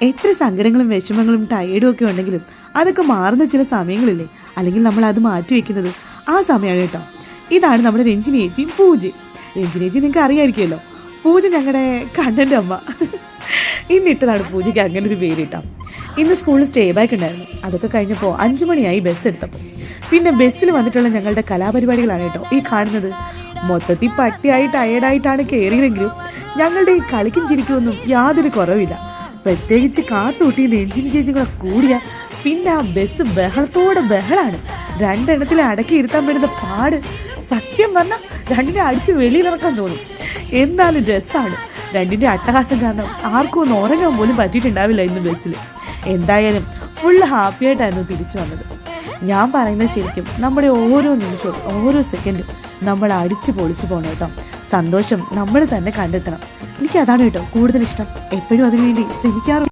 എത്ര സങ്കടങ്ങളും വിഷമങ്ങളും ടയേർഡും ഒക്കെ ഉണ്ടെങ്കിലും അതൊക്കെ മാറുന്ന ചില സമയങ്ങളില്ലേ, അല്ലെങ്കിൽ നമ്മൾ അത് മാറ്റി വെക്കുന്നത് ആ സമയമാണ് കേട്ടോ. ഇതാണ് നമ്മുടെ രഞ്ജിനി ചേച്ചിയും പൂജയും. രഞ്ജിനി ചേച്ചി നിങ്ങൾക്ക് അറിയാമായിരിക്കുമല്ലോ, പൂജ ഞങ്ങളുടെ കണ്ണൻ്റെ അമ്മ. ഇന്നിട്ടതാണ് പൂജയ്ക്ക് അങ്ങനെ ഒരു പേര് കിട്ടാം. ഇന്ന് സ്കൂളിൽ സ്റ്റേ ബാക്ക് ഉണ്ടായിരുന്നു. അതൊക്കെ കഴിഞ്ഞപ്പോൾ 5 മണിയായി ബസ് എടുത്തപ്പോൾ. പിന്നെ ബസ്സിൽ വന്നിട്ടുള്ള ഞങ്ങളുടെ കലാപരിപാടികളാണ് കേട്ടോ ഈ കാണുന്നത്. മൊത്തത്തിൽ പട്ടിയായി ടയേർഡായിട്ടാണ് കയറിയതെങ്കിലും ഞങ്ങളുടെ ഈ കളിക്കും ചിരിക്കുമൊന്നും യാതൊരു കുറവില്ല. പ്രത്യേകിച്ച് കാട്ടുകൂട്ടി രഞ്ജിനി ചേച്ചികളെ കൂടിയ പിന്നെ ആ ബസ് ബഹളത്തോടെ ബഹളാണ്. 2 എണ്ണത്തിലെ അടക്കി ഇരുത്താൻ വേണ്ടുന്ന പാട് സത്യം പറഞ്ഞാൽ 2നെ അടിച്ച് വെളിയിലിറക്കാൻ തോന്നും. എന്നാലും രസമാണ്. 2ന്റെ അട്ടഹാസം കാരണം ആർക്കും ഒന്ന് ഉറങ്ങാൻ പോലും പറ്റിയിട്ടുണ്ടാവില്ല ഇന്ന് ബസ്സിൽ. എന്തായാലും ഫുൾ ഹാപ്പി ആയിട്ടായിരുന്നു തിരിച്ചു വന്നത്. ഞാൻ പറയുന്നത് ശരിക്കും നമ്മുടെ ഓരോ നിമിഷവും ഓരോ സെക്കൻഡും നമ്മൾ അടിച്ചു പൊളിച്ചു പോകണം കേട്ടോ. സന്തോഷം നമ്മൾ തന്നെ കണ്ടെത്തണം. എനിക്കതാണ് കേട്ടോ കൂടുതൽ ഇഷ്ടം. എപ്പോഴും അതിനുവേണ്ടി ശ്രമിക്കാറുണ്ട്.